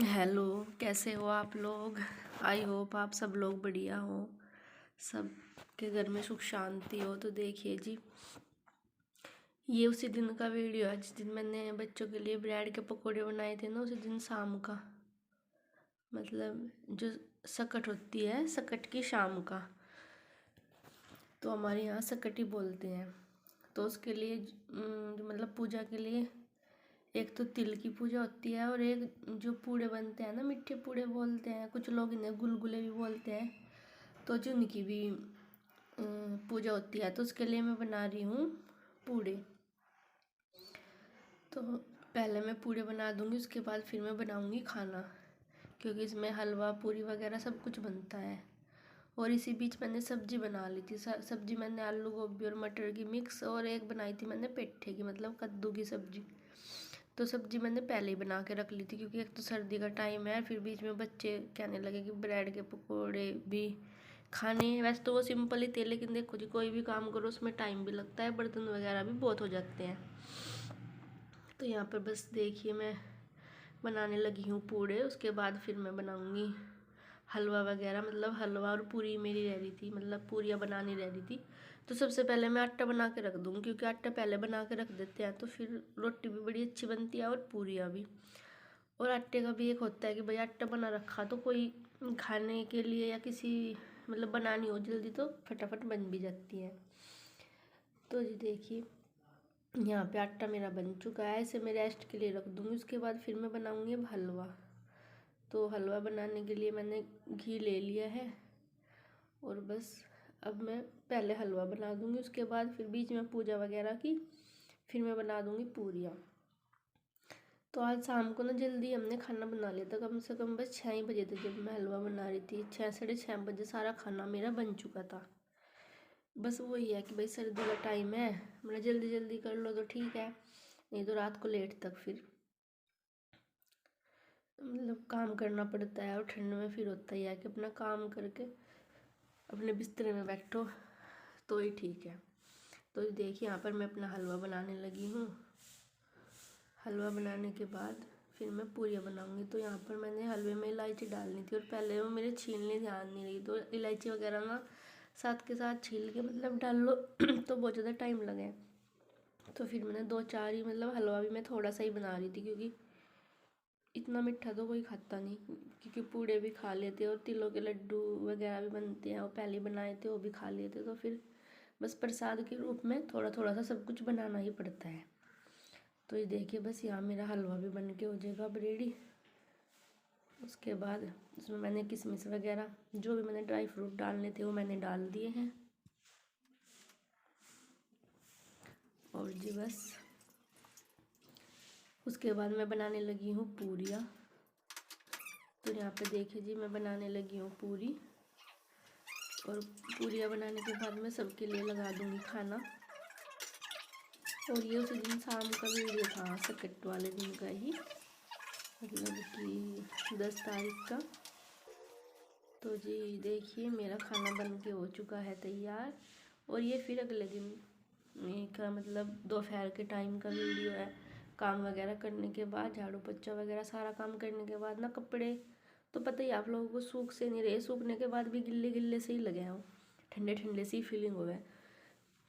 Hello. कैसे हो आप लोग? आई होप आप सब लोग बढ़िया हो, सब के घर में सुख शांति हो। तो देखिए जी, ये उसी दिन का वीडियो है जिस दिन मैंने बच्चों के लिए ब्रेड के पकोड़े बनाए थे ना, उसी दिन शाम का। मतलब जो सकट होती है, सकट की शाम का, तो हमारे यहाँ सकट ही बोलते हैं। तो उसके लिए मतलब पूजा के लिए एक तो तिल की पूजा होती है, और एक जो पूड़े बनते हैं ना, मीठे पूड़े बोलते हैं, कुछ लोग इन्हें गुलगुले भी बोलते हैं, तो जो उनकी भी पूजा होती है। तो उसके लिए मैं बना रही हूँ पूड़े। तो पहले मैं पूड़े बना दूँगी, उसके बाद फिर मैं बनाऊँगी खाना, क्योंकि इसमें हलवा पूरी वगैरह सब कुछ बनता है। और इसी बीच मैंने सब्जी बना ली थी। सब्जी मैंने आलू गोभी और मटर की मिक्स, और एक बनाई थी मैंने पेठे की, मतलब कद्दू की सब्जी। तो सब्जी मैंने पहले ही बना के रख ली थी, क्योंकि एक तो सर्दी का टाइम है, फिर बीच में बच्चे कहने लगे कि ब्रेड के पकोड़े भी खाने हैं। वैसे तो वो सिंपल ही थे, लेकिन देखो जी, कोई भी काम करो उसमें टाइम भी लगता है, बर्तन वगैरह भी बहुत हो जाते हैं। तो यहाँ पर बस देखिए, मैं बनाने लगी हूँ पूड़े। उसके बाद फिर मैं बनाऊँगी हलवा वगैरह। मतलब हलवा और पूरी मेरी रह रही थी, मतलब पूरियाँ बनानी रह रही थी। तो सबसे पहले मैं आटा बना के रख दूँगी, क्योंकि आटा पहले बना के रख देते हैं तो फिर रोटी भी बड़ी अच्छी बनती है और पूरियाँ भी। और आटे का भी एक होता है कि भाई आटा बना रखा तो कोई खाने के लिए या किसी मतलब बनानी हो जल्दी तो फटाफट बन भी जाती है। तो जी देखिए, यहाँ पे आटा मेरा बन चुका है, इसे मैं रेस्ट के लिए रख दूँगी। उसके बाद फिर मैं बनाऊँगी अब हलवा। तो हलवा बनाने के लिए मैंने घी ले लिया है, और बस अब मैं पहले हलवा बना दूँगी, उसके बाद फिर बीच में पूजा वगैरह की, फिर मैं बना दूँगी पूरियाँ। तो आज शाम को ना जल्दी हमने खाना बना लिया था, कम से कम बस 6 ही बजे थे जब मैं हलवा बना रही थी। 6 साढ़े 6 बजे सारा खाना मेरा बन चुका था। बस वही है कि भाई सर्दी का टाइम है, मतलब जल्दी जल्दी कर लो तो ठीक है, नहीं तो रात को लेट तक फिर मतलब काम करना पड़ता है। और ठंड में फिर होता ही है कि अपना काम करके अपने बिस्तर में बैठो तो ही ठीक है। तो देखिए, यहाँ पर मैं अपना हलवा बनाने लगी हूँ। हलवा बनाने के बाद फिर मैं पूरियाँ बनाऊँगी। तो यहाँ पर मैंने हलवे में इलायची डालनी थी, और पहले वो मेरे छीलने ध्यान नहीं रही, तो इलायची वगैरह ना साथ के साथ छील के मतलब डाल लो तो बहुत ज़्यादा टाइम लगे। तो फिर मैंने 2-4 ही, मतलब हलवा भी मैं थोड़ा सा ही बना रही थी, क्योंकि इतना मीठा तो कोई खाता नहीं, क्योंकि पूड़े भी खा लेते और तिलों के लड्डू वगैरह भी बनते हैं, वो पहले बनाए थे वो भी खा लेते। तो फिर बस प्रसाद के रूप में थोड़ा थोड़ा सा सब कुछ बनाना ही पड़ता है। तो ये देखिए, बस यहाँ मेरा हलवा भी बन के हो जाएगा अब रेडी। उसके बाद उसमें मैंने किशमिश वगैरह जो भी मैंने ड्राई फ्रूट डालने थे वो मैंने डाल दिए हैं। और जी बस उसके बाद मैं बनाने लगी हूँ पूरियाँ। तो यहाँ पे देखिए जी, मैं बनाने लगी हूँ पूरी, और पूरियाँ बनाने के बाद मैं सबके लिए लगा दूँगी खाना। और ये उसी दिन शाम का वीडियो था, सकट वाले दिन का ही, मतलब कि 10 तारीख का। तो जी देखिए, मेरा खाना बन के हो चुका है तैयार। और ये फिर अगले दिन का मतलब दोपहर के टाइम का वीडियो है। काम वगैरह करने के बाद, झाड़ू पोछा वगैरह सारा काम करने के बाद ना, कपड़े तो पता ही आप लोगों को सूख से नहीं रहे, सूखने के बाद भी गिल्ले गिल्ले से ही लगे हैं, वो ठंडे ठंडे सी फीलिंग हो है।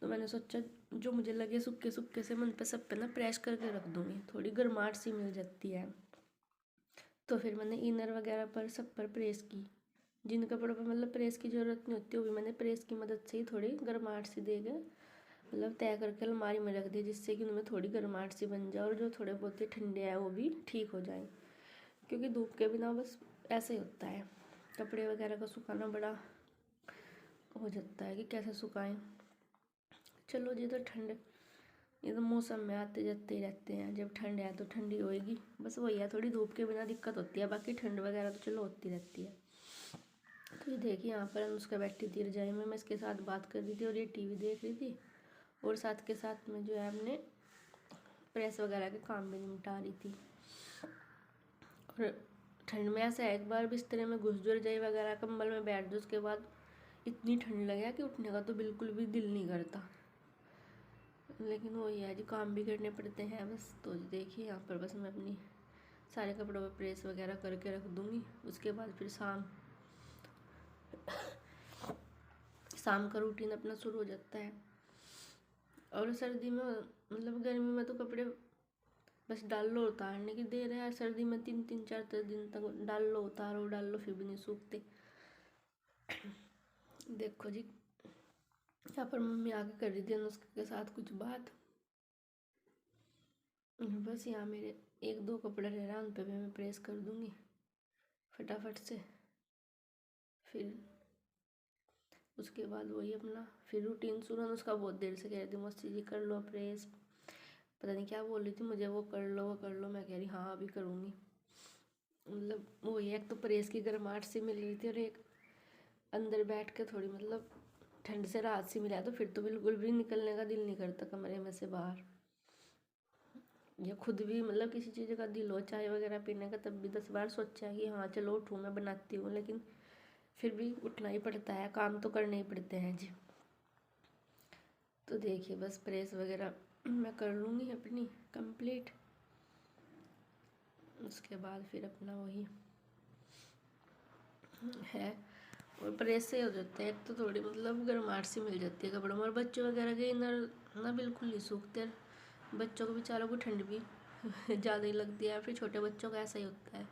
तो मैंने सोचा जो मुझे लगे सूखे सूखे से, मैं उन पर सब पे ना प्रेस करके रख दूँगी, थोड़ी गर्माहट सी मिल जाती है। तो फिर मैंने इनर वगैरह पर सब पर प्रेस की। जिन कपड़ों पर मतलब प्रेस की ज़रूरत नहीं होती, वो भी मैंने प्रेस की मदद से ही थोड़ी गर्माहट सी दे के मतलब तय करके अलमारी में रख दिया, जिससे कि उनमें थोड़ी गर्माहट सी बन जाए, और जो थोड़े बहुत ही ठंडे हैं वो भी ठीक हो जाए। क्योंकि धूप के बिना बस ऐसे ही होता है, कपड़े वगैरह का सुखाना बड़ा हो जाता है कि कैसे सुखाएं। चलो जी, तो ठंड ये तो मौसम में आते जाते ही रहते हैं, जब ठंड है तो ठंडी होएगी, बस वही है, थोड़ी धूप के बिना दिक्कत होती है, बाकी ठंड वगैरह तो चलो होती रहती है। तो ये देखिए, यहाँ पर अनुष्का बैठी थी रजाई में, मैं इसके साथ बात कर रही थी और ये टीवी देख रही थी, और साथ के साथ में जो है हमने प्रेस वगैरह के काम भी निपटा रही थी। और ठंड में ऐसा है, एक बार बिस्तर में घुस जो रजाई वगैरह कंबल में बैठ जाओ, उसके बाद इतनी ठंड लगे कि उठने का तो बिल्कुल भी दिल नहीं करता। लेकिन वही है जी, काम भी करने पड़ते हैं बस। तो देखिए, यहाँ पर बस मैं अपनी सारे कपड़ों पे प्रेस वगैरह करके रख दूँगी। उसके बाद फिर शाम का रूटीन अपना शुरू हो जाता है। और सर्दी में मतलब गर्मी में तो कपड़े बस डाल लो, उतारने की देर है। सर्दी में 3-3 4 दिन तक डाल लो डाल लो फिर भी नहीं सूखते। देखो जी, यहाँ पर मम्मी आके कर रही थी अनुष्का के साथ कुछ बात। बस यहाँ मेरे 1-2 कपड़े रह रहा है, उन पर भी मैं प्रेस कर दूँगी फटाफट से। फिर उसके बाद वही अपना फिर रूटीन शुरू। उसका बहुत देर से कह रही थी मौसी जी कर लो प्रेस, पता नहीं क्या बोल रही थी मुझे, वो कर लो। मैं कह रही हाँ अभी करूँगी। मतलब वही, एक तो प्रेस की गर्माहट सी मिल रही थी और एक अंदर बैठ के थोड़ी मतलब ठंड से राहत सी मिला, तो फिर तो बिल्कुल भी निकलने का दिल नहीं करता कमरे में से बाहर। या खुद भी मतलब किसी चीज़ का दिल हो चाय वगैरह पीने का, तब भी 10 बार सोचा है कि हाँ चलो उठूँ मैं बनाती हूँ, लेकिन फिर भी उठना ही पड़ता है, काम तो करने ही पड़ते हैं जी। तो देखिए बस प्रेस वगैरह मैं कर लूँगी अपनी कंप्लीट। उसके बाद फिर अपना वही है, और प्रेस से हो जाता है। एक तो थोड़ी मतलब गर्माहट सी मिल जाती है कपड़ों में। और बच्चों वगैरह के इनर ना बिल्कुल नहीं सूखते, बच्चों को बेचारों को ठंड भी ज़्यादा ही लगती है। फिर छोटे बच्चों का ऐसा ही होता है,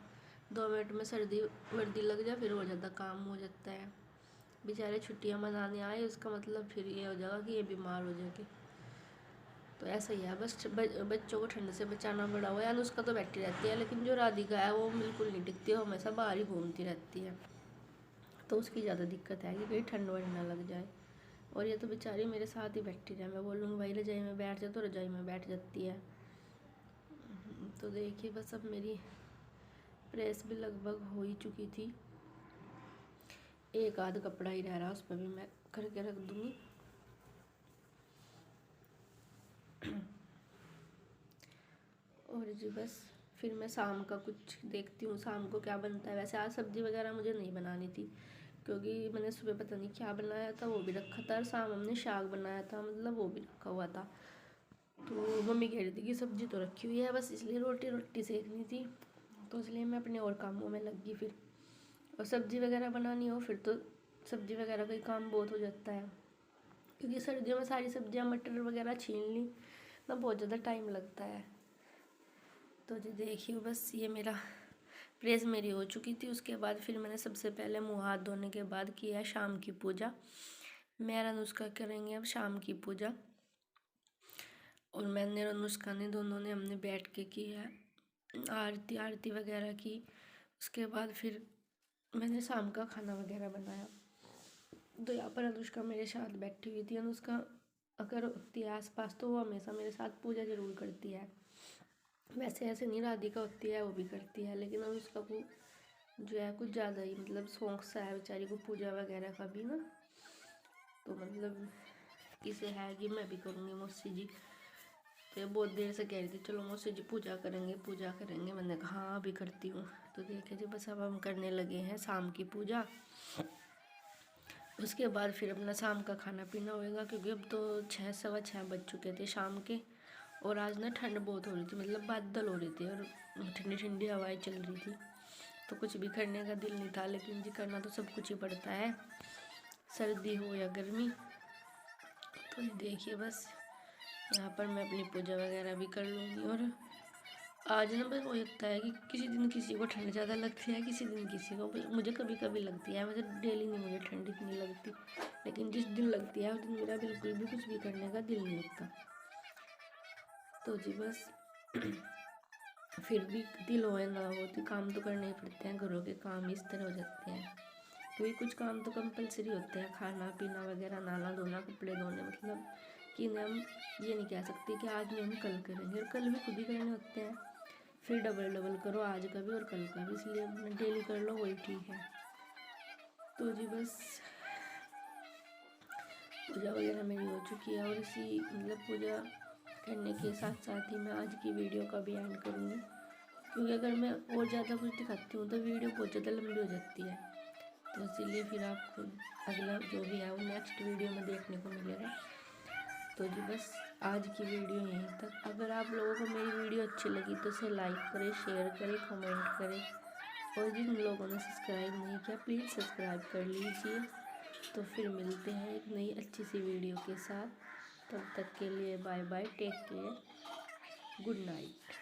2 मिनट में सर्दी वर्दी लग जाए फिर और ज़्यादा काम हो जाता है। बेचारे छुट्टियां मनाने आए, उसका मतलब फिर ये हो जाएगा कि ये बीमार हो जाएगी। तो ऐसा ही है, बस बच्चों को ठंड से बचाना बड़ा हुआ है। अनुष्का तो बैठी रहती है, लेकिन जो राधिका है वो बिल्कुल नहीं टिकती, वो हमेशा बाहर ही घूमती रहती है। तो उसकी ज़्यादा दिक्कत है कि कहीं ठंड वंड ना लग जाए। और ये तो बेचारी मेरे साथ ही बैठी रहे, मैं बोलूँगी भाई रजाई में बैठ जाए तो रजाई में बैठ जाती है। तो देखिए बस अब मेरी प्रेस भी लगभग हो ही चुकी थी, एक आध कपड़ा ही रह रहा, उस पर भी मैं करके रख दूँगी। और जी बस फिर मैं शाम का कुछ देखती हूँ, शाम को क्या बनता है। वैसे आज सब्ज़ी वगैरह मुझे नहीं बनानी थी, क्योंकि मैंने सुबह पता नहीं क्या बनाया था, वो भी रखा था। और शाम हमने साग बनाया था, मतलब वो भी रखा हुआ था। तो मम्मी कह रही थी कि सब्ज़ी तो रखी हुई है, बस इसलिए रोटी सेकनी थी। तो इसलिए मैं अपने और कामों में लग गई फिर। और सब्ज़ी वगैरह बनानी हो फिर तो सब्ज़ी वगैरह का ही काम बहुत हो जाता है, क्योंकि सर्दियों में सारी सब्जियां मटर वगैरह छीन ली ना, बहुत ज़्यादा टाइम लगता है। तो जी देखिए बस ये मेरा प्रेस मेरी हो चुकी थी। उसके बाद फिर मैंने सबसे पहले मुँह हाथ धोने के बाद किया शाम की पूजा। मैं और अनुष्का करेंगे अब शाम की पूजा, और मैंने और अनुष्का ने दोनों ने हमने बैठ के की है आरती वगैरह की। उसके बाद फिर मैंने शाम का खाना वगैरह बनाया। तो यहाँ पर अनुष्का मेरे साथ बैठी हुई थी। अनुष्का अगर होती है आसपास तो वो हमेशा मेरे साथ पूजा जरूर करती है। वैसे ऐसे नहीं राधिका होती है वो भी करती है, लेकिन अनुष्का को जो है कुछ ज़्यादा ही मतलब शौक सा है बेचारी को पूजा वगैरह का भी ना। तो मतलब इसे है कि मैं भी करूँगी मौसी जी। तो बहुत देर से कह रही थी चलो मौसी जी पूजा करेंगे। मैंने कहा हाँ अभी करती हूँ। तो देखिए जी बस अब हम करने लगे हैं शाम की पूजा। उसके बाद फिर अपना शाम का खाना पीना होएगा, क्योंकि अब तो 6 सवा 6 बज चुके थे शाम के। और आज ना ठंड बहुत हो रही थी, मतलब बादल हो रहे थे और ठंडी ठंडी हवाएं चल रही थी। तो कुछ भी करने का दिल नहीं था, लेकिन जी करना तो सब कुछ ही पड़ता है, सर्दी हो या गर्मी। तो देखिए बस यहाँ पर मैं अपनी पूजा वगैरह भी कर लूँगी। और आज ना बस हो सकता है कि किसी दिन किसी को ठंड ज़्यादा लगती है, किसी दिन किसी को। मुझे कभी कभी लगती है, वैसे डेली नहीं मुझे ठंड इतनी लगती, लेकिन जिस दिन लगती है उस दिन मेरा बिल्कुल भी कुछ भी करने का दिल नहीं लगता। तो जी बस फिर भी दिल हो ना हो तो काम तो करने ही पड़ते हैं, घरों के काम इस तरह हो जाते हैं। क्योंकि कुछ काम तो कंपलसरी होते हैं, खाना पीना वगैरह, नहाना धोना, कपड़े धोने, मतलब कि हम ये नहीं कह सकते कि आज नहीं हम कल करेंगे, और कल भी खुद ही करने होते हैं। फिर डबल करो आज का भी और कल का भी, इसलिए अपना डेली कर लो वही ठीक है। तो जी बस पूजा वगैरह मेरी हो चुकी है, और इसी मतलब पूजा करने के साथ साथ ही मैं आज की वीडियो का भी एंड करूँगी, क्योंकि अगर मैं और ज़्यादा कुछ दिखाती हूँ तो वीडियो बहुत ज़्यादा लंबी हो जाती है। तो इसीलिए फिर आपको अगला जो भी है वो नेक्स्ट वीडियो में देखने को मिलेगा। तो जी बस आज की वीडियो यहीं तक। अगर आप लोगों को मेरी वीडियो अच्छी लगी तो इसे लाइक करें, शेयर करें, कमेंट करें, और जिन लोगों ने सब्सक्राइब नहीं किया प्लीज़ सब्सक्राइब कर लीजिए। तो फिर मिलते हैं एक नई अच्छी सी वीडियो के साथ। तब तक के लिए bye bye, take care, good night.